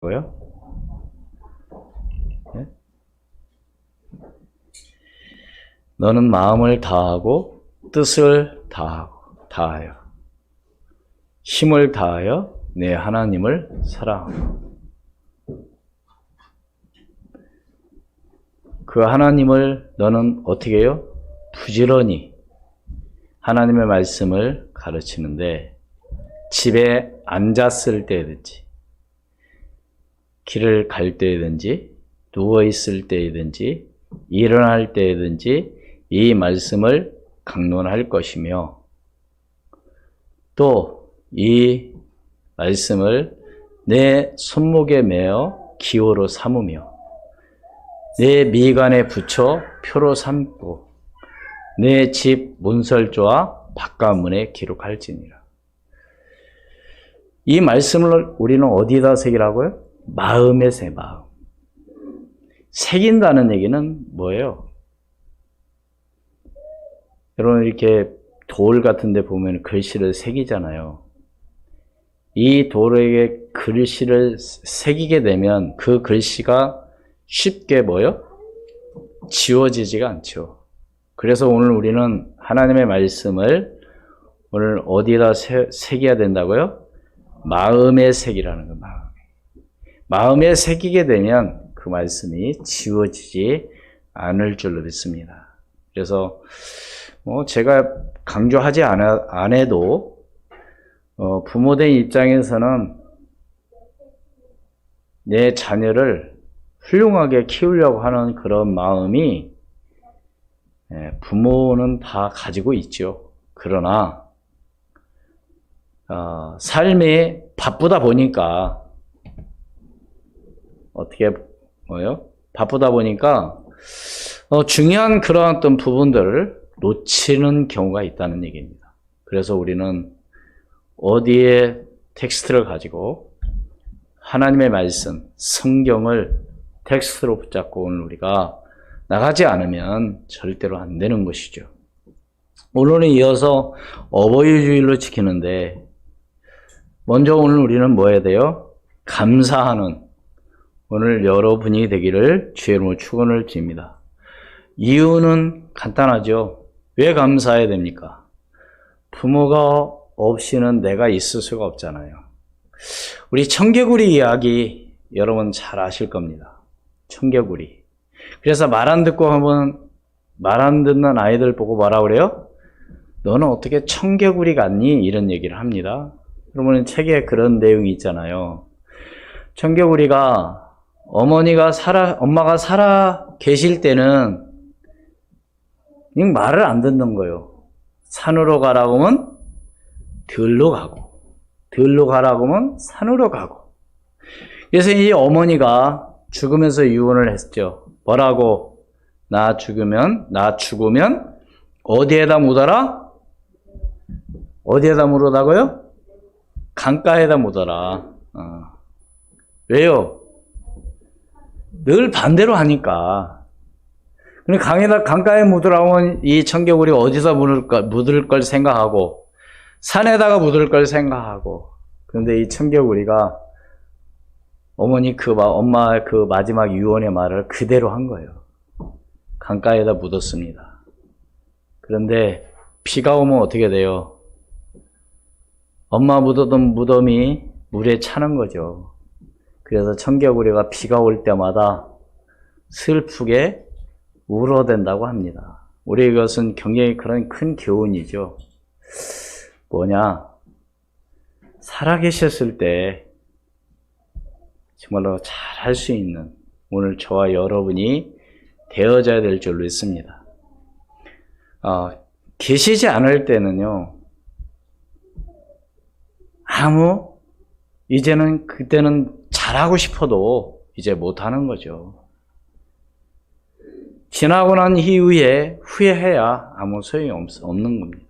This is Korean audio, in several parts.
고요. 네? 너는 마음을 다하고 뜻을 다하여 힘을 다하여 내 하나님을 사랑하고 그 하나님을 너는 어떻게 해요? 부지런히 하나님의 말씀을 가르치는데 집에 앉았을 때든지 길을 갈 때든지 누워있을 때든지 일어날 때든지 이 말씀을 강론할 것이며 또 이 말씀을 내 손목에 매어 기호로 삼으며 내 미간에 붙여 표로 삼고 내 집 문설조와 바깥문에 기록할지니라. 이 말씀을 우리는 어디다 새기라고요? 마음에 새, 마음. 새긴다는 얘기는 뭐예요? 여러분 이렇게 돌 같은 데 보면 글씨를 새기잖아요. 이 돌에게 글씨를 새기게 되면 그 글씨가 쉽게 뭐요? 지워지지가 않죠. 그래서 오늘 우리는 하나님의 말씀을 오늘 어디다 새겨야 된다고요? 마음에 새기라는 거, 마음에 새기게 되면 그 말씀이 지워지지 않을 줄로 믿습니다. 그래서 제가 강조하지 안 해도 부모된 입장에서는 내 자녀를 훌륭하게 키우려고 하는 그런 마음이 부모는 다 가지고 있죠. 그러나 삶이 바쁘다 보니까 바쁘다 보니까 중요한 그런 어떤 부분들을 놓치는 경우가 있다는 얘기입니다. 그래서 우리는 어디에 텍스트를 가지고 하나님의 말씀, 성경을 텍스트로 붙잡고 오늘 우리가 나가지 않으면 절대로 안 되는 것이죠. 오늘은 이어서 어버이 주일로 지키는데 먼저 오늘 우리는 뭐 해야 돼요? 감사하는 오늘 여러분이 되기를 주의 이름으로 축원을 드립니다. 이유는 간단하죠. 왜 감사해야 됩니까? 부모가 없이는 내가 있을 수가 없잖아요. 우리 청개구리 이야기 여러분 잘 아실 겁니다. 청개구리. 그래서 말 안 듣는 아이들 보고 뭐라 그래요? 너는 어떻게 청개구리 같니? 이런 얘기를 합니다. 여러분 책에 그런 내용이 있잖아요. 청개구리가 엄마가 살아 계실 때는 그냥 말을 안 듣는 거예요. 산으로 가라고 하면 들로 가고, 들로 가라고 하면 산으로 가고. 그래서 이 어머니가 죽으면서 유언을 했죠. 뭐라고? 나 죽으면 어디에다 묻어라? 어디에다 묻으라고요? 강가에다 묻어라. 왜요? 늘 반대로 하니까. 강가에 묻으라고 하면 이 청개구리 어디서 묻을 걸 생각하고 산에다가 묻을 걸 생각하고. 그런데 이 청개구리가 엄마의 그 마지막 유언의 말을 그대로 한 거예요. 강가에다 묻었습니다. 그런데 비가 오면 어떻게 돼요? 엄마 묻었던 무덤이 물에 차는 거죠. 그래서 청개구리가 비가 올 때마다 슬프게 울어댄다고 합니다. 우리 이것은 굉장히 그런 큰 교훈이죠. 뭐냐? 살아계셨을 때 정말로 잘 할 수 있는 오늘 저와 여러분이 되어져야 될 줄로 있습니다. 계시지 않을 때는요, 그때는 잘하고 싶어도 이제 못하는 거죠. 지나고 난 이후에 후회해야 아무 소용이 없는 겁니다.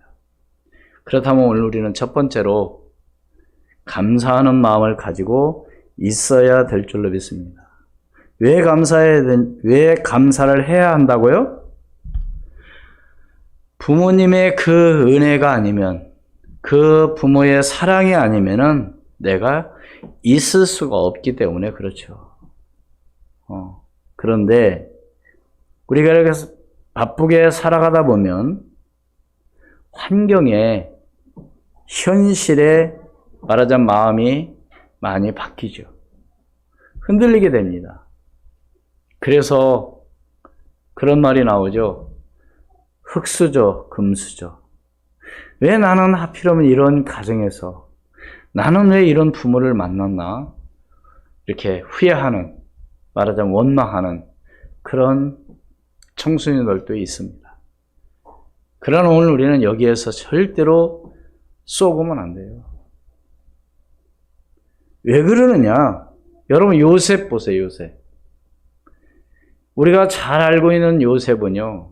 그렇다면 오늘 우리는 첫 번째로 감사하는 마음을 가지고 있어야 될 줄로 믿습니다. 왜 감사를 해야 한다고요? 부모님의 그 은혜가 아니면, 그 부모의 사랑이 아니면은 내가 있을 수가 없기 때문에 그렇죠. 그런데 우리가 이렇게 바쁘게 살아가다 보면 환경에 현실에 말하자면 마음이 많이 바뀌죠. 흔들리게 됩니다. 그래서 그런 말이 나오죠. 흙수저, 금수저. 왜 나는 하필이면 이런 가정에서, 나는 왜 이런 부모를 만났나? 이렇게 후회하는, 말하자면 원망하는 그런 청소년들도 있습니다. 그러나 오늘 우리는 여기에서 절대로 쏘고는 안 돼요. 왜 그러느냐? 여러분 요셉 보세요, 요셉. 우리가 잘 알고 있는 요셉은요,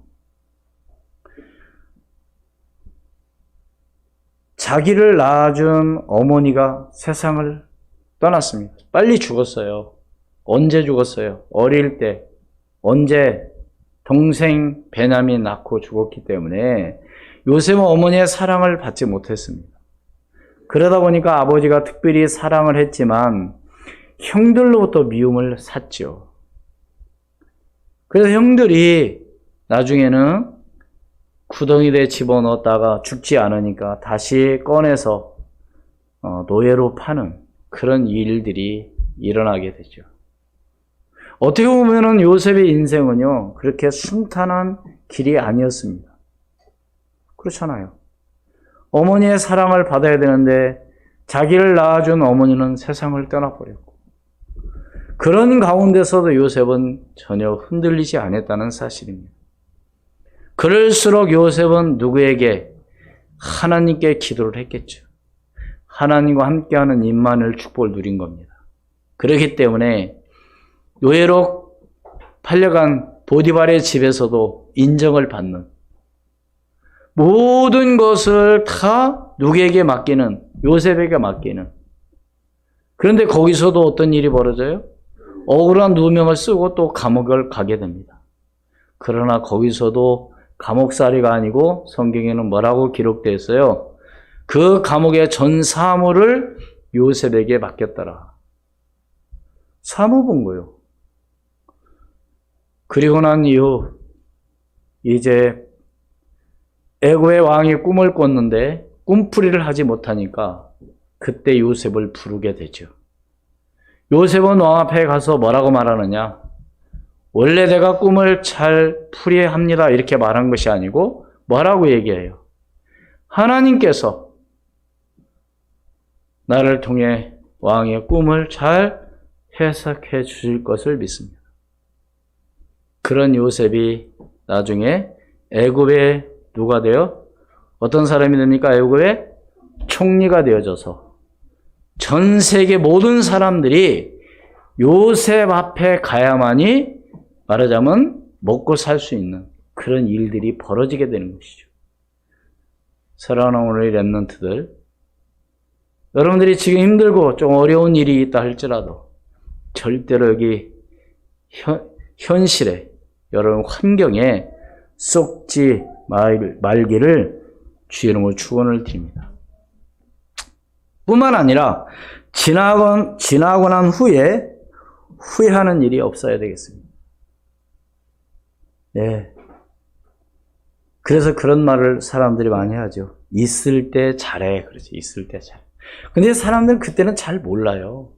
자기를 낳아준 어머니가 세상을 떠났습니다. 빨리 죽었어요. 언제 죽었어요? 어릴 때. 언제? 동생 베냐민 낳고 죽었기 때문에 요셉은 어머니의 사랑을 받지 못했습니다. 그러다 보니까 아버지가 특별히 사랑을 했지만 형들로부터 미움을 샀죠. 그래서 형들이 나중에는 구덩이에 집어넣었다가 죽지 않으니까 다시 꺼내서 노예로 파는 그런 일들이 일어나게 되죠. 어떻게 보면은 요셉의 인생은요, 그렇게 순탄한 길이 아니었습니다. 그렇잖아요. 어머니의 사랑을 받아야 되는데 자기를 낳아준 어머니는 세상을 떠나버렸고, 그런 가운데서도 요셉은 전혀 흔들리지 않았다는 사실입니다. 그럴수록 요셉은 누구에게? 하나님께 기도를 했겠죠. 하나님과 함께하는 임마누엘 축복을 누린 겁니다. 그렇기 때문에 노예로 팔려간 보디발의 집에서도 인정을 받는, 모든 것을 다 누구에게 맡기는, 요셉에게 맡기는. 그런데 거기서도 어떤 일이 벌어져요? 억울한 누명을 쓰고 또 감옥을 가게 됩니다. 그러나 거기서도 감옥살이가 아니고 성경에는 뭐라고 기록되어 있어요? 그 감옥의 전 사무를 요셉에게 맡겼더라. 사무 본 거예요. 그리고 난 이후 이제 애굽의 왕이 꿈을 꿨는데 꿈풀이를 하지 못하니까 그때 요셉을 부르게 되죠. 요셉은 왕 앞에 가서 뭐라고 말하느냐? 원래 내가 꿈을 잘 풀이합니다. 이렇게 말한 것이 아니고 뭐라고 얘기해요? 하나님께서 나를 통해 왕의 꿈을 잘 해석해 주실 것을 믿습니다. 그런 요셉이 나중에 애굽의 누가 돼요? 어떤 사람이 됩니까? 애굽의 총리가 되어져서 전 세계 모든 사람들이 요셉 앞에 가야만이 말하자면 먹고 살 수 있는 그런 일들이 벌어지게 되는 것이죠. 사랑하는 오늘의 렘넌트들, 여러분들이 지금 힘들고 좀 어려운 일이 있다 할지라도 절대로 여기 현실에, 여러분 환경에 쏙지 말기를 주의 이름으로 축원을 드립니다. 뿐만 아니라 지나고 난 후에 후회하는 일이 없어야 되겠습니다. 네. 그래서 그런 말을 사람들이 많이 하죠. 있을 때 잘해. 그렇지. 있을 때 잘해. 근데 사람들은 그때는 잘 몰라요.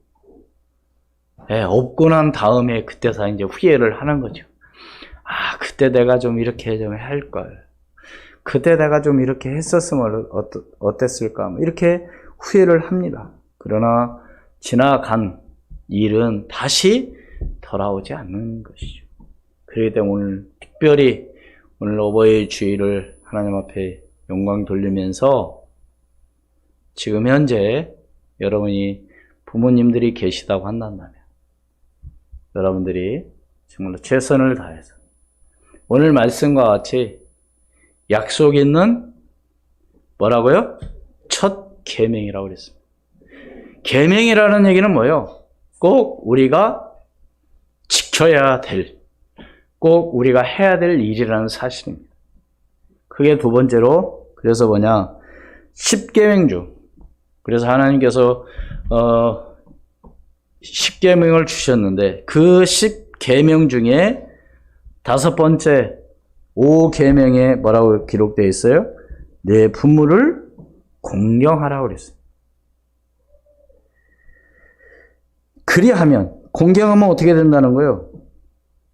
네, 없고 난 다음에 그때서 이제 후회를 하는 거죠. 아, 그때 내가 좀 이렇게 좀 할걸. 그때 내가 좀 이렇게 했었으면 어땠을까. 이렇게 후회를 합니다. 그러나 지나간 일은 다시 돌아오지 않는 것이죠. 그렇기 때문에 오늘 특별히 오늘 어버이 주일을 하나님 앞에 영광 돌리면서 지금 현재 여러분이 부모님들이 계시다고 한다면 여러분들이 정말로 최선을 다해서 오늘 말씀과 같이 약속 있는 뭐라고요? 첫 계명이라고 그랬습니다. 계명이라는 얘기는 뭐예요? 꼭 우리가 지켜야 될, 꼭 우리가 해야 될 일이라는 사실입니다. 그게 두 번째로, 그래서 뭐냐? 10계명 중 그래서 하나님께서 10계명을 주셨는데 그 10계명 중에 5번째 5계명에 뭐라고 기록되어 있어요? 내 부모를 공경하라고 그랬어요. 그리하면 공경하면 어떻게 된다는 거예요?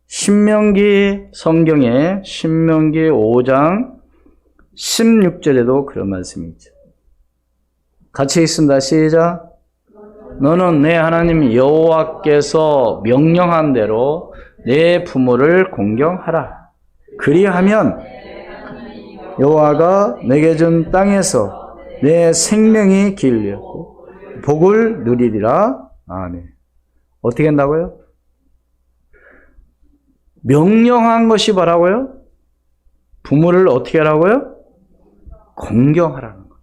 신명기 성경에 신명기 5장 16절에도 그런 말씀이 있죠. 같이 읽습니다. 시작. 너는 내 하나님 여호와께서 명령한 대로 내 부모를 공경하라. 그리하면 여호와가 내게 준 땅에서 내 생명이 길렸고 복을 누리리라. 아멘. 어떻게 한다고요? 명령한 것이 뭐라고요? 부모를 어떻게 하라고요? 공경하라는 거예요.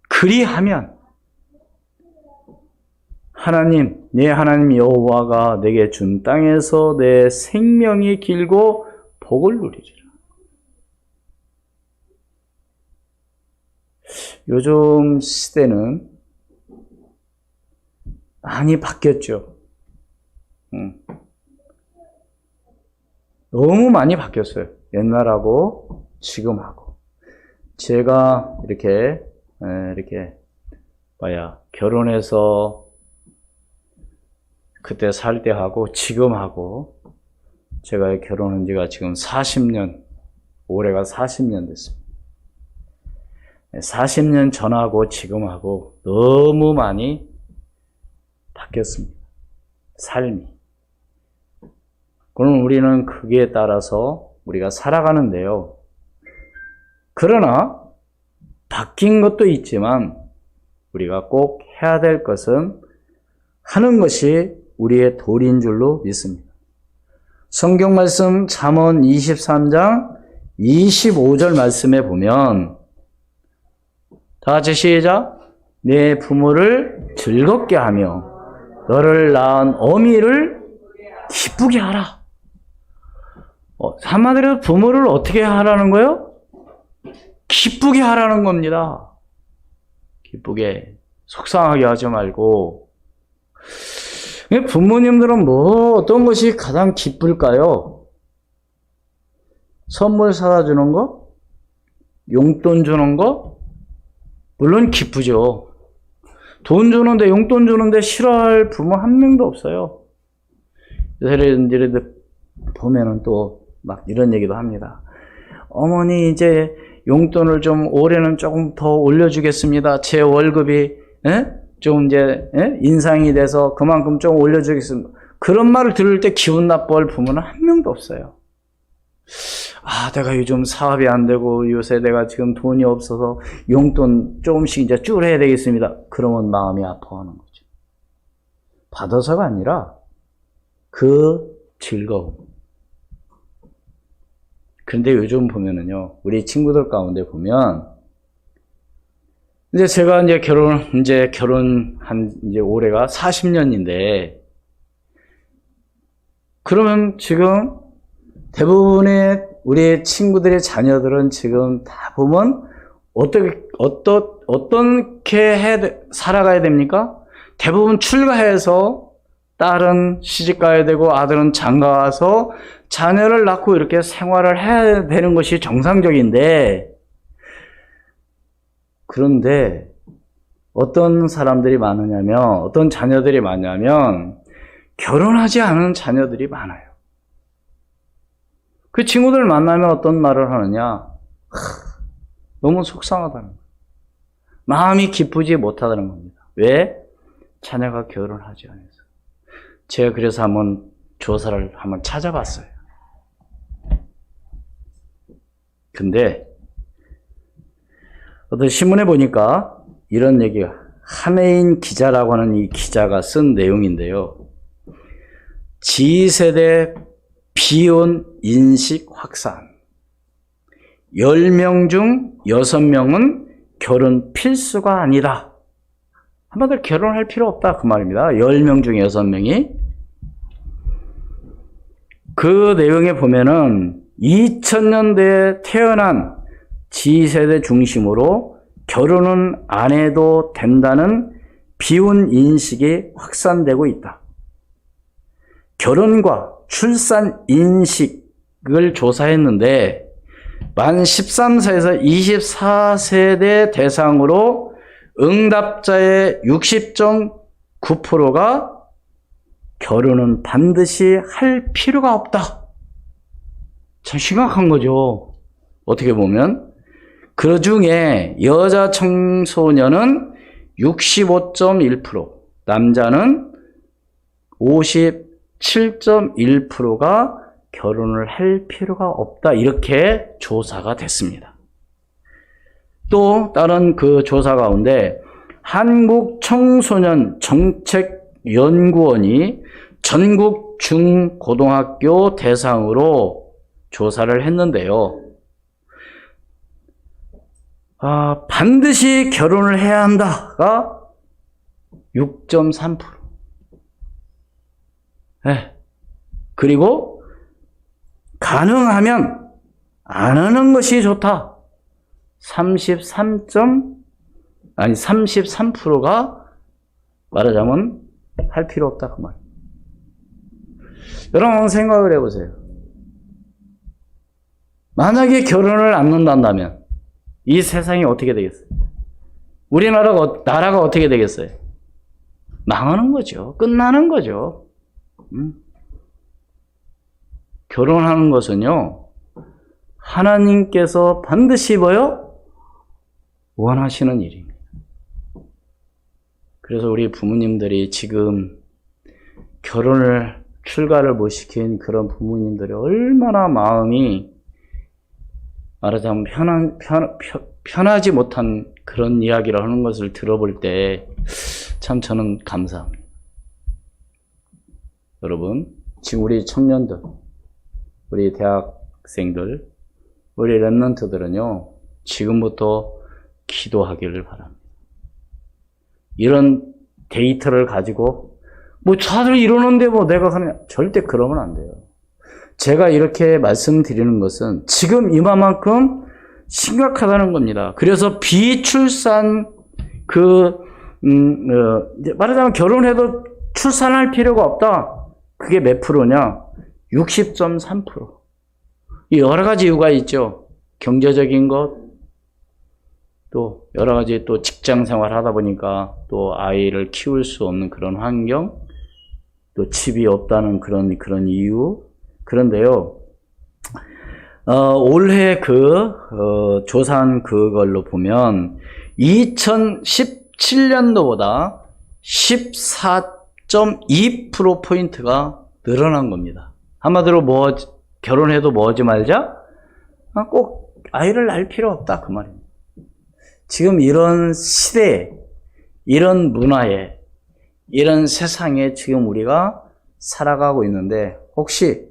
그리하면 하나님, 내 하나님 여호와가 내게 준 땅에서 내 생명이 길고 복을 누리리라. 요즘 시대는 많이 바뀌었죠. 너무 많이 바뀌었어요. 옛날하고 지금하고. 제가 이렇게 결혼해서 그때 살 때하고 지금하고 제가 결혼한 지가 지금 40년, 올해가 40년 됐습니다. 40년 전하고 지금하고 너무 많이 바뀌었습니다. 삶이. 그럼 우리는 거기에 따라서 우리가 살아가는데요. 그러나 바뀐 것도 있지만 우리가 꼭 해야 될 것은 하는 것이 우리의 도리인 줄로 믿습니다. 성경 말씀 잠언 23장 25절 말씀에 보면 다 같이 시작. 내 부모를 즐겁게 하며 너를 낳은 어미를 기쁘게 하라. 한마디로 부모를 어떻게 하라는 거예요? 기쁘게 하라는 겁니다. 기쁘게. 속상하게 하지 말고. 부모님들은 어떤 것이 가장 기쁠까요? 선물 사다 주는 거? 용돈 주는 거? 물론 기쁘죠. 돈 주는데, 용돈 주는데 싫어할 부모 한 명도 없어요. 세례들이 보면은 또 막 이런 얘기도 합니다. 어머니, 이제 용돈을 좀 올해는 조금 더 올려주겠습니다. 제 월급이, 좀 이제, 인상이 돼서 그만큼 좀 올려주겠습니다. 그런 말을 들을 때 기분 나빠할 부모는 한 명도 없어요. 내가 요즘 사업이 안 되고 요새 내가 지금 돈이 없어서 용돈 조금씩 이제 줄여야 되겠습니다. 그러면 마음이 아파하는 거죠. 받아서가 아니라 그 즐거움. 그런데 요즘 보면은요, 우리 친구들 가운데 보면, 이제 제가 이제 결혼한 이제 올해가 40년인데, 그러면 지금 대부분의 우리 친구들의 자녀들은 지금 다 보면 어떻게 살아가야 됩니까? 대부분 출가해서 딸은 시집 가야 되고 아들은 장가 가서 자녀를 낳고 이렇게 생활을 해야 되는 것이 정상적인데, 그런데 어떤 사람들이 많으냐면, 어떤 자녀들이 많냐면 결혼하지 않은 자녀들이 많아요. 그 친구들 만나면 어떤 말을 하느냐? 너무 속상하다는 거예요. 마음이 기쁘지 못하다는 겁니다. 왜? 자녀가 결혼하지 않아서. 제가 그래서 한번 조사를 한번 찾아봤어요. 근데 어떤 신문에 보니까 이런 얘기가, 하메인 기자라고 하는 이 기자가 쓴 내용인데요. G세대 비혼 인식 확산. 10명 중 6명은 결혼 필수가 아니다. 한마디로 결혼할 필요 없다 그 말입니다. 10명 중 6명이. 그 내용에 보면은 2000년대에 태어난 G세대 중심으로 결혼은 안 해도 된다는 비운 인식이 확산되고 있다. 결혼과 출산 인식을 조사했는데 만 13세에서 24세대 대상으로 응답자의 60.9%가 결혼은 반드시 할 필요가 없다. 참 심각한 거죠. 어떻게 보면. 그 중에 여자 청소년은 65.1%, 남자는 57.1%가 결혼을 할 필요가 없다. 이렇게 조사가 됐습니다. 또 다른 그 조사 가운데 한국청소년정책연구원이 전국 중고등학교 대상으로 조사를 했는데요. 반드시 결혼을 해야 한다가 6.3%. 네. 그리고 가능하면 안 하는 것이 좋다. 33%가 말하자면 할 필요 없다 그 말. 여러분 생각을 해보세요. 만약에 결혼을 안 한다면 이 세상이 어떻게 되겠어요? 나라가 어떻게 되겠어요? 망하는 거죠. 끝나는 거죠. 결혼하는 것은요, 하나님께서 반드시 뭐요? 원하시는 일입니다. 그래서 우리 부모님들이 지금 출가를 못 시킨 그런 부모님들이 얼마나 마음이 말하자면 편하지 못한 그런 이야기를 하는 것을 들어볼 때 참 저는 감사합니다. 여러분, 지금 우리 청년들, 우리 대학생들, 우리 렘넌트들은요, 지금부터 기도하기를 바랍니다. 이런 데이터를 가지고, 다들 이러는데 내가 하느냐. 절대 그러면 안 돼요. 제가 이렇게 말씀드리는 것은 지금 이만큼 심각하다는 겁니다. 그래서 비출산, 말하자면 결혼해도 출산할 필요가 없다. 그게 몇 프로냐? 60.3%. 여러 가지 이유가 있죠. 경제적인 것, 또 여러 가지 또 직장 생활 하다 보니까 또 아이를 키울 수 없는 그런 환경, 또 집이 없다는 그런 이유. 그런데요, 올해 조사한 그걸로 보면 2017년도보다 14.2%포인트가 늘어난 겁니다. 한마디로 결혼해도 하지 말자? 꼭 아이를 낳을 필요 없다. 그 말입니다. 지금 이런 시대에, 이런 문화에, 이런 세상에 지금 우리가 살아가고 있는데, 혹시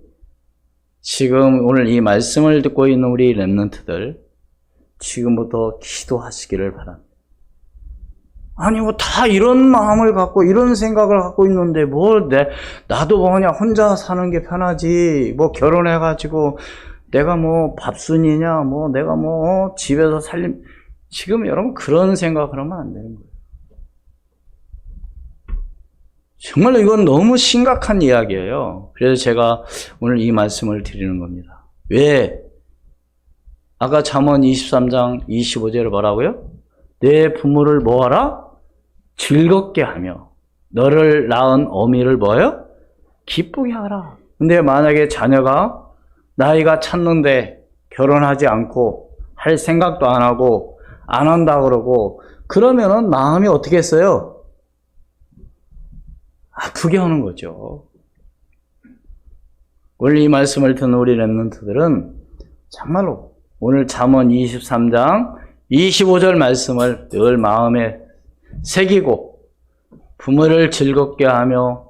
지금 오늘 이 말씀을 듣고 있는 우리 렘넌트들, 지금부터 기도하시기를 바랍니다. 아니, 다 이런 마음을 갖고, 이런 생각을 갖고 있는데, 나도 그냥 혼자 사는 게 편하지, 결혼해가지고, 내가 밥순이냐, 내가 집에서 지금 여러분 그런 생각을 하면 안 되는 거예요. 정말 이건 너무 심각한 이야기예요. 그래서 제가 오늘 이 말씀을 드리는 겁니다. 왜? 아까 잠언 23장 25절에 뭐라고요? 내 부모를 뭐하라? 즐겁게 하며 너를 낳은 어미를 뭐예요? 기쁘게 하라. 근데 만약에 자녀가 나이가 찼는데 결혼하지 않고 할 생각도 안 하고 안 한다 그러고 그러면은 마음이 어떻게 했어요? 아프게 하는 거죠. 오늘 이 말씀을 듣는 우리 렘넌트들은 정말로 오늘 잠언 23장 25절 말씀을 늘 마음에 새기고 부모를 즐겁게 하며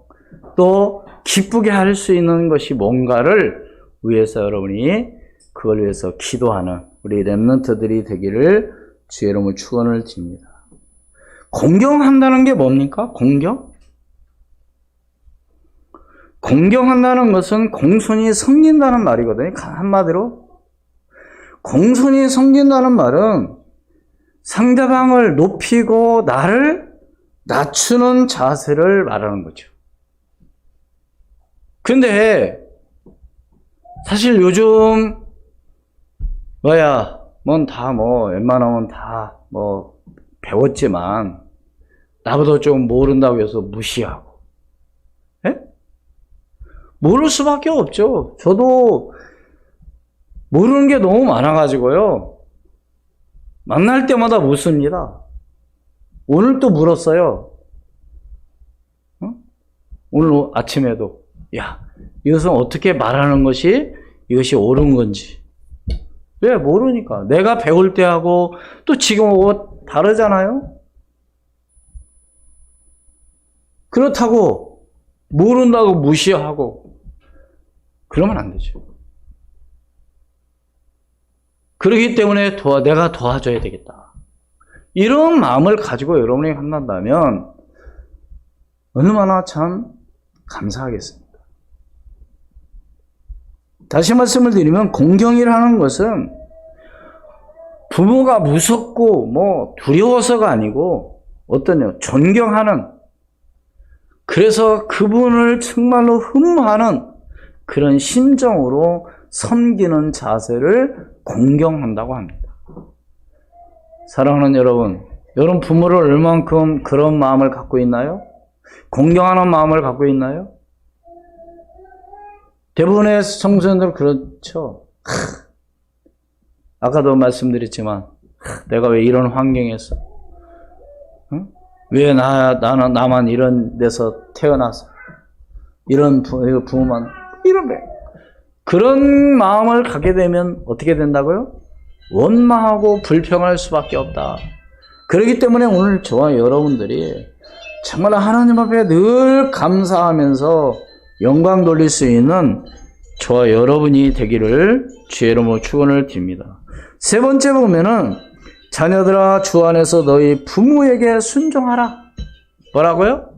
또 기쁘게 할 수 있는 것이 뭔가를 위해서 여러분이 그걸 위해서 기도하는 우리 렘넌트들이 되기를 주의 이름으로 축원을 드립니다. 공경한다는 게 뭡니까? 공경한다는 것은 공손히 섬긴다는 말이거든요. 한마디로 공손히 섬긴다는 말은 상대방을 높이고 나를 낮추는 자세를 말하는 거죠. 근데 사실 요즘 웬만하면 다 배웠지만 나보다 좀 모른다고 해서 무시하고, 예? 모를 수밖에 없죠. 저도 모르는 게 너무 많아가지고요. 만날 때마다 묻습니다. 오늘 또 물었어요. 오늘 아침에도. 야, 이것은 어떻게 말하는 것이 이것이 옳은 건지. 왜? 모르니까. 내가 배울 때하고 또 지금하고 다르잖아요? 그렇다고 모른다고 무시하고 그러면 안 되죠. 그렇기 때문에 내가 도와줘야 되겠다. 이런 마음을 가지고 여러분이 한다면 얼마나 참 감사하겠습니다. 다시 말씀을 드리면 공경이라는 것은 부모가 무섭고 두려워서가 아니고 존경하는, 그래서 그분을 정말로 흠모하는 그런 심정으로 섬기는 자세를 공경한다고 합니다. 사랑하는 여러분 부모를 얼만큼 그런 마음을 갖고 있나요? 공경하는 마음을 갖고 있나요? 대부분의 청소년들은 그렇죠. 아까도 말씀드렸지만 내가 왜 이런 환경에서, 왜 나만 이런 데서 태어나서 이런 부모만 그런 마음을 갖게 되면 어떻게 된다고요? 원망하고 불평할 수밖에 없다. 그렇기 때문에 오늘 저와 여러분들이 정말 하나님 앞에 늘 감사하면서 영광 돌릴 수 있는 저와 여러분이 되기를 주의 이름으로 축원을 드립니다. 세 번째 보면은 자녀들아 주 안에서 너희 부모에게 순종하라. 뭐라고요?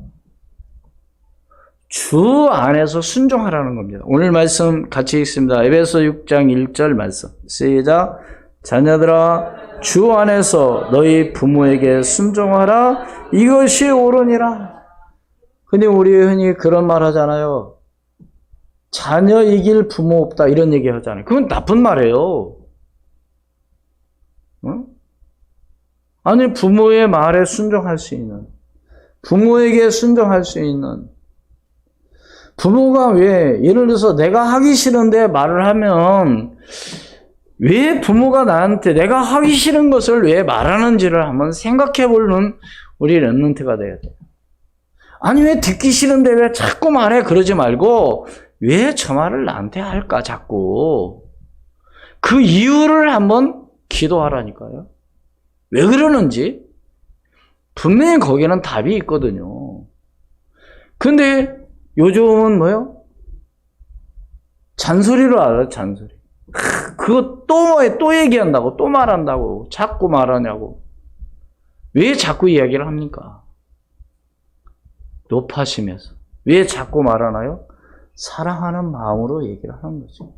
주 안에서 순종하라는 겁니다. 오늘 말씀 같이 읽습니다. 에베소 6장 1절 말씀. 시작. 자녀들아 주 안에서 너희 부모에게 순종하라. 이것이 옳으니라. 근데 우리 흔히 그런 말 하잖아요. 자녀 이길 부모 없다 이런 얘기 하잖아요. 그건 나쁜 말이에요. 아니 부모의 말에 순종할 수 있는, 부모에게 순종할 수 있는, 부모가 왜 예를 들어서 내가 하기 싫은데 말을 하면 왜 부모가 나한테 내가 하기 싫은 것을 왜 말하는지를 한번 생각해 보는 우리 렘넌트가 돼야 돼요. 아니 왜 듣기 싫은데 왜 자꾸 말해 그러지 말고 왜 저 말을 나한테 할까 자꾸 그 이유를 한번 기도하라니까요. 왜 그러는지 분명히 거기는 답이 있거든요. 근데 요즘은 뭐요? 잔소리로 알아요. 잔소리. 그거 또 얘기한다고 또 말한다고 자꾸 말하냐고. 왜 자꾸 이야기를 합니까? 높아심에서. 왜 자꾸 말하나요? 사랑하는 마음으로 얘기를 하는 거죠.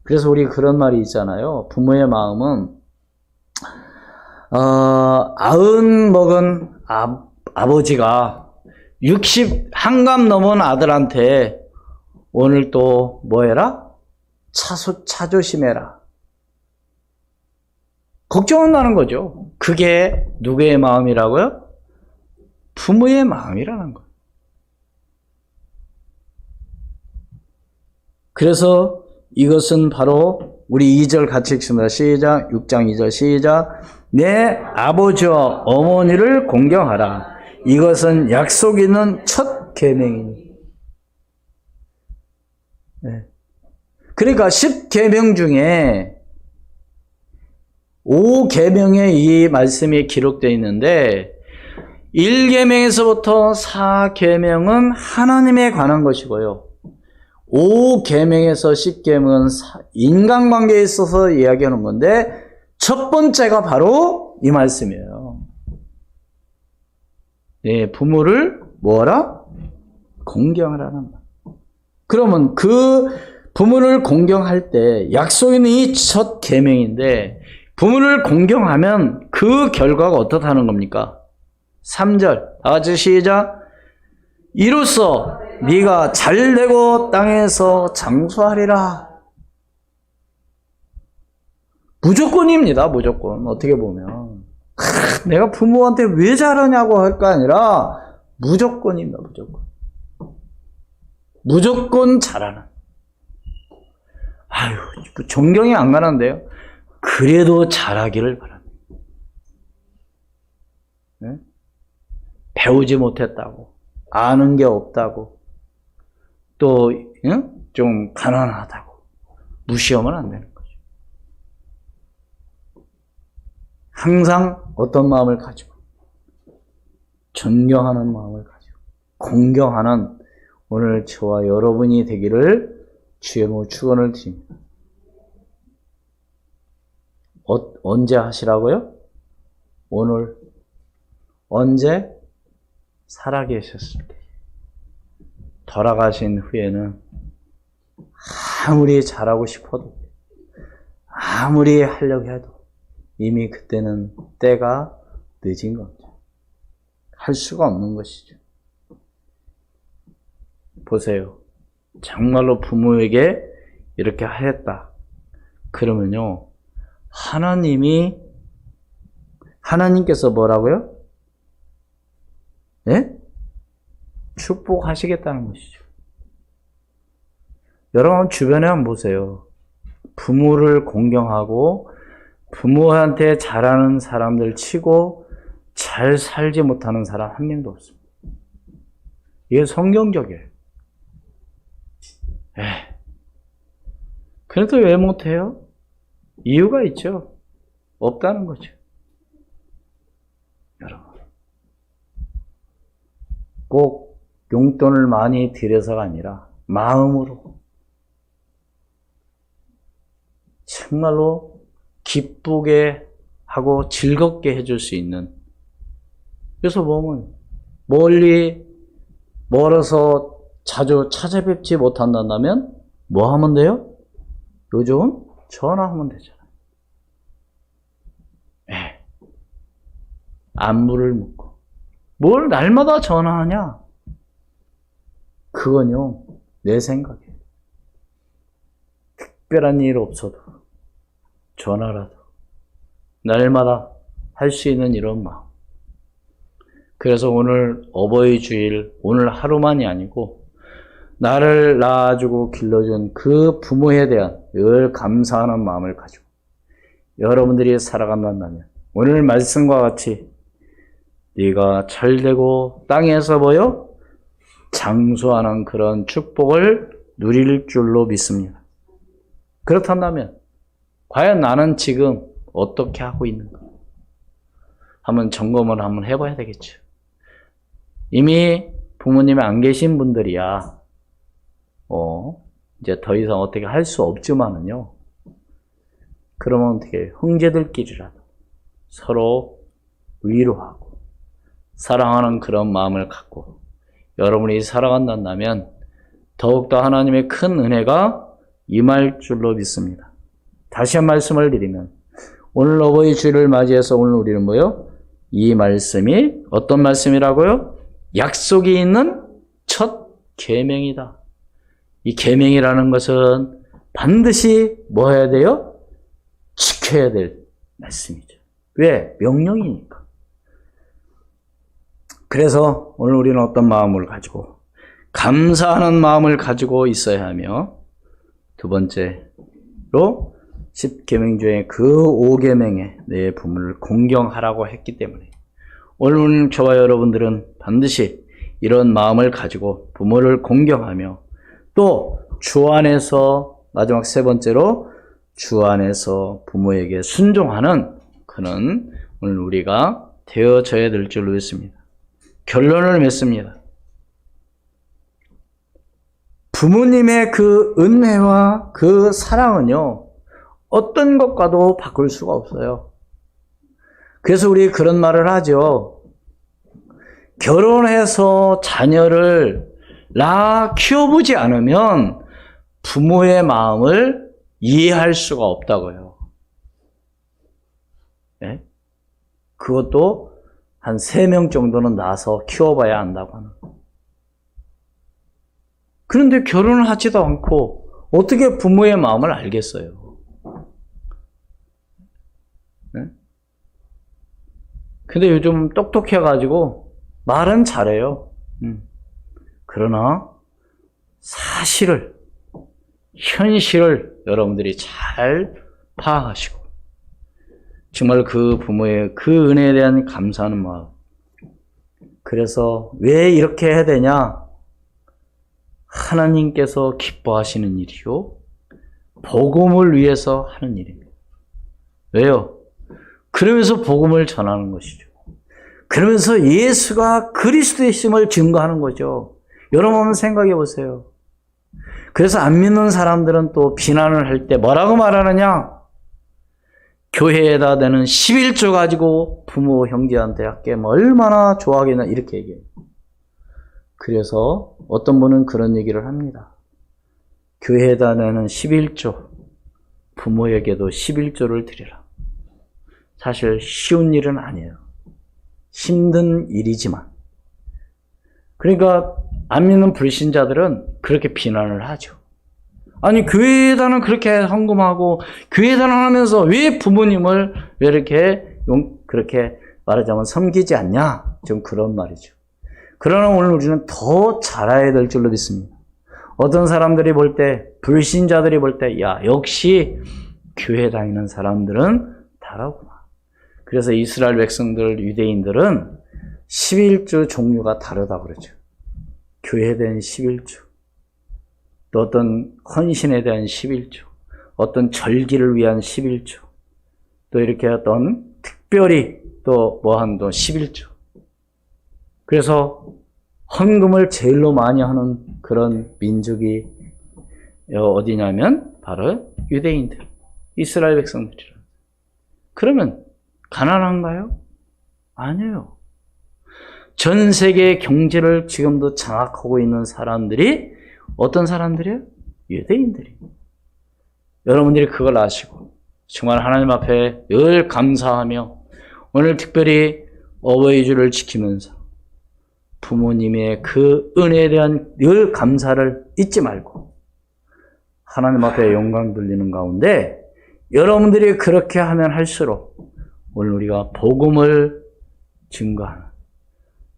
그래서 우리 그런 말이 있잖아요. 부모의 마음은 90 먹은 아버지가 60 한갑 넘은 아들한테 오늘 또 뭐 해라? 차 조심해라. 걱정한다는 거죠. 그게 누구의 마음이라고요? 부모의 마음이라는 거예요. 그래서 이것은 바로 우리 2절 같이 읽습니다. 시작. 6장 2절 시작. 내 아버지와 어머니를 공경하라. 이것은 약속 있는 첫 계명이니. 네. 그러니까 10계명 중에 5계명에 이 말씀이 기록되어 있는데 1계명에서부터 4계명은 하나님에 관한 것이고요. 5계명에서 10계명은 인간관계에 있어서 이야기하는 건데 첫 번째가 바로 이 말씀이에요. 네, 부모를 뭐하라? 공경하라는 말. 그러면 그 부모를 공경할 때 약속 있는 이 첫 계명인데 부모를 공경하면 그 결과가 어떻다는 겁니까? 3절 다 같이 시작. 이로써 네가 잘되고 땅에서 장수하리라. 무조건입니다. 무조건. 어떻게 보면 내가 부모한테 왜 잘하냐고 할 거 아니라 무조건입니다. 무조건. 무조건 잘하는. 아유, 존경이 안 가는데요. 그래도 잘하기를 바랍니다. 네? 배우지 못했다고, 아는 게 없다고, 또 좀 가난하다고 무시하면 안 되는 거죠. 항상 어떤 마음을 가지고 존경하는 마음을 가지고 공경하는 오늘 저와 여러분이 되기를 주의 이름으로 축원을 드립니다. 언제 하시라고요? 오늘. 언제? 살아계셨을 때. 돌아가신 후에는 아무리 잘하고 싶어도 아무리 하려고 해도 이미 그때는 때가 늦은 겁니다. 할 수가 없는 것이죠. 보세요. 정말로 부모에게 이렇게 하였다. 그러면요. 하나님께서 뭐라고요? 예? 축복하시겠다는 것이죠. 여러분 주변에 한번 보세요. 부모를 공경하고 부모한테 잘하는 사람들 치고 잘 살지 못하는 사람 한 명도 없습니다. 이게 성경적이에요. 그래도 왜 못해요? 이유가 있죠. 없다는 거죠. 여러분, 꼭 용돈을 많이 들여서가 아니라 마음으로 정말로 기쁘게 하고 즐겁게 해줄 수 있는. 그래서 보면 멀어서 자주 찾아뵙지 못한다면 뭐 하면 돼요? 요즘 전화하면 되잖아요. 안부를 묻고. 뭘 날마다 전화하냐? 그건요, 내 생각이에요. 특별한 일 없어도 전화라도 날마다 할 수 있는 이런 마음. 그래서 오늘 어버이 주일, 오늘 하루만이 아니고 나를 낳아주고 길러준 그 부모에 대한 늘 감사하는 마음을 가지고 여러분들이 살아간다면 오늘 말씀과 같이 네가 잘되고 땅에서 뭐요? 장수하는 그런 축복을 누릴 줄로 믿습니다. 그렇다면 과연 나는 지금 어떻게 하고 있는가? 한번 점검을 한번 해봐야 되겠죠. 이미 부모님이 안 계신 분들이야 이제 더 이상 어떻게 할 수 없지만은요. 그러면 어떻게 형제들끼리라도 서로 위로하고 사랑하는 그런 마음을 갖고 여러분이 살아간다면 더욱더 하나님의 큰 은혜가 임할 줄로 믿습니다. 다시 한 말씀을 드리면 오늘 어버이 주일을 맞이해서 오늘 우리는 뭐요? 이 말씀이 어떤 말씀이라고요? 약속이 있는 첫 계명이다. 이 계명이라는 것은 반드시 뭐 해야 돼요? 지켜야 될 말씀이죠. 왜? 명령이니까. 그래서 오늘 우리는 어떤 마음을 가지고 감사하는 마음을 가지고 있어야 하며 두 번째로 10계명 중에 그 5계명에 내 부모를 공경하라고 했기 때문에 오늘 저와 여러분들은 반드시 이런 마음을 가지고 부모를 공경하며 또 주 안에서 마지막 세 번째로 주 안에서 부모에게 순종하는 그런 오늘 우리가 되어져야 될 줄로 믿습니다. 결론을 맺습니다. 부모님의 그 은혜와 그 사랑은요, 어떤 것과도 바꿀 수가 없어요. 그래서 우리 그런 말을 하죠. 결혼해서 자녀를 키워보지 않으면 부모의 마음을 이해할 수가 없다고요. 예? 그것도 한 3명 정도는 낳아서 키워봐야 한다고 하는 거예요. 그런데 결혼을 하지도 않고 어떻게 부모의 마음을 알겠어요? 네? 근데 요즘 똑똑해가지고 말은 잘해요. 그러나 사실을, 현실을 여러분들이 잘 파악하시고 정말 그 부모의 그 은혜에 대한 감사하는 마음. 그래서 왜 이렇게 해야 되냐? 하나님께서 기뻐하시는 일이요, 복음을 위해서 하는 일입니다. 왜요? 그러면서 복음을 전하는 것이죠. 그러면서 예수가 그리스도이심을 증거하는 거죠. 여러분 한번 생각해 보세요. 그래서 안 믿는 사람들은 또 비난을 할 때 뭐라고 말하느냐? 교회에다 내는 11조 가지고 부모 형제한테 아끼면 얼마나 좋아하겠나, 이렇게 얘기해요. 그래서 어떤 분은 그런 얘기를 합니다. 교회에다 내는 11조, 부모에게도 11조를 드리라. 사실 쉬운 일은 아니에요. 힘든 일이지만. 그러니까 안 믿는 불신자들은 그렇게 비난을 하죠. 아니, 교회에다는 그렇게 헌금하고 교회에다는 하면서 왜 부모님을 왜 이렇게 그렇게 말하자면 섬기지 않냐? 좀 그런 말이죠. 그러나 오늘 우리는 더 잘해야 될 줄로 믿습니다. 어떤 사람들이 볼 때, 불신자들이 볼 때, 야, 역시 교회 다니는 사람들은 다르구나. 그래서 이스라엘 백성들, 유대인들은 11조 종류가 다르다고 그러죠. 교회에 대한 11조, 또 어떤 헌신에 대한 11조, 어떤 절기를 위한 11조, 또 이렇게 어떤 특별히 또 뭐한 또 11조. 그래서 헌금을 제일로 많이 하는 그런 민족이 어디냐면 바로 유대인들, 이스라엘 백성들이라. 그러면 가난한가요? 아니에요. 전 세계 경제를 지금도 장악하고 있는 사람들이 어떤 사람들이에요? 유대인들이. 여러분들이 그걸 아시고 정말 하나님 앞에 늘 감사하며 오늘 특별히 어버이 주를 지키면서 부모님의 그 은혜에 대한 늘 감사를 잊지 말고 하나님 앞에 영광 돌리는 가운데 여러분들이 그렇게 하면 할수록 오늘 우리가 복음을 증거하는,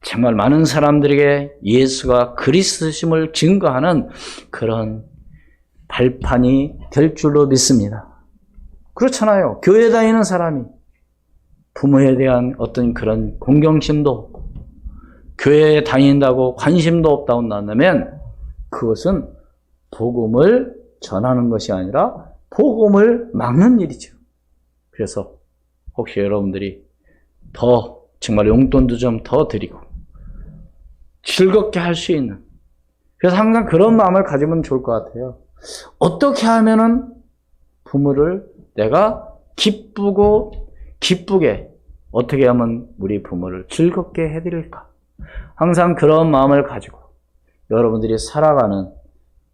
정말 많은 사람들에게 예수가 그리스도심을 증거하는 그런 발판이 될 줄로 믿습니다. 그렇잖아요. 교회 다니는 사람이 부모에 대한 어떤 그런 공경심도 없고 교회에 다닌다고 관심도 없다고 한다면 그것은 복음을 전하는 것이 아니라 복음을 막는 일이죠. 그래서 혹시 여러분들이 더 정말 용돈도 좀 더 드리고 즐겁게 할 수 있는, 그래서 항상 그런 마음을 가지면 좋을 것 같아요. 어떻게 하면은 부모를 내가 기쁘게 어떻게 하면 우리 부모를 즐겁게 해드릴까? 항상 그런 마음을 가지고 여러분들이 살아가는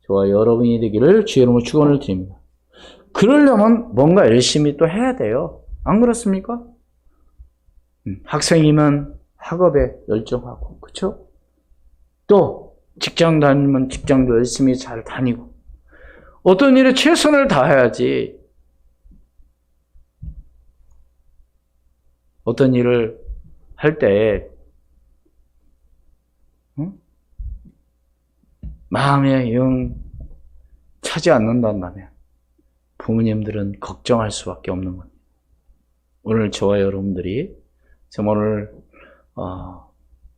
저와 여러분이 되기를 주의 이름으로 축원을 드립니다. 그러려면 뭔가 열심히 또 해야 돼요. 안 그렇습니까? 학생이면 학업에 열정하고, 그렇죠? 또 직장 다니면 직장도 열심히 잘 다니고 어떤 일에 최선을 다해야지. 어떤 일을 할 때 마음에 영 차지 않는다면 부모님들은 걱정할 수밖에 없는 겁니다. 오늘 저와 여러분들이 정말 오늘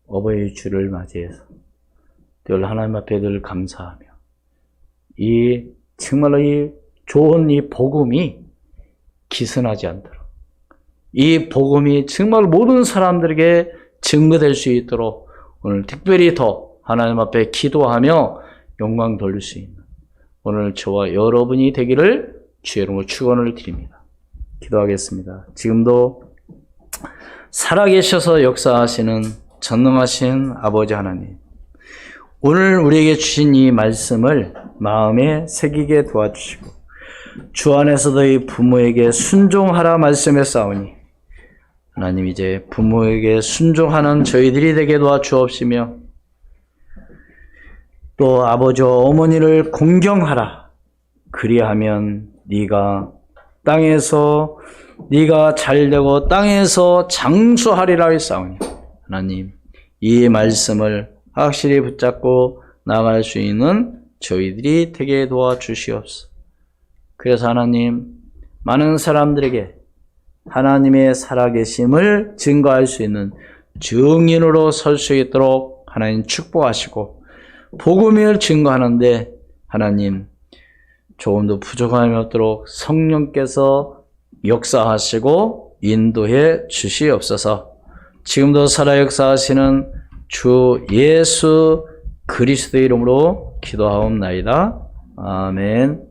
어버이 주를 맞이해서 늘 하나님 앞에 늘 감사하며 정말로 이 좋은 이 복음이 기선하지 않도록, 이 복음이 정말 모든 사람들에게 증거될 수 있도록 오늘 특별히 더 하나님 앞에 기도하며 영광 돌릴 수 있는 오늘 저와 여러분이 되기를 주의 이름으로 축원을 드립니다. 기도하겠습니다. 지금도 살아계셔서 역사하시는 전능하신 아버지 하나님, 오늘 우리에게 주신 이 말씀을 마음에 새기게 도와주시고 주 안에서도 이 부모에게 순종하라 말씀했사오니 하나님 이제 부모에게 순종하는 저희들이 되게 도와주옵시며 또 아버지와 어머니를 공경하라. 그리하면 네가 땅에서 네가 잘되고 땅에서 장수하리라 했사오니 하나님 이 말씀을 확실히 붙잡고 나아갈 수 있는 저희들이 되게 도와주시옵소서. 그래서 하나님 많은 사람들에게 하나님의 살아계심을 증거할 수 있는 증인으로 설 수 있도록 하나님 축복하시고 복음을 증거하는데 하나님 조금 더 부족함이 없도록 성령께서 역사하시고 인도해 주시옵소서. 지금도 살아 역사하시는 주 예수 그리스도의 이름으로 기도하옵나이다. 아멘.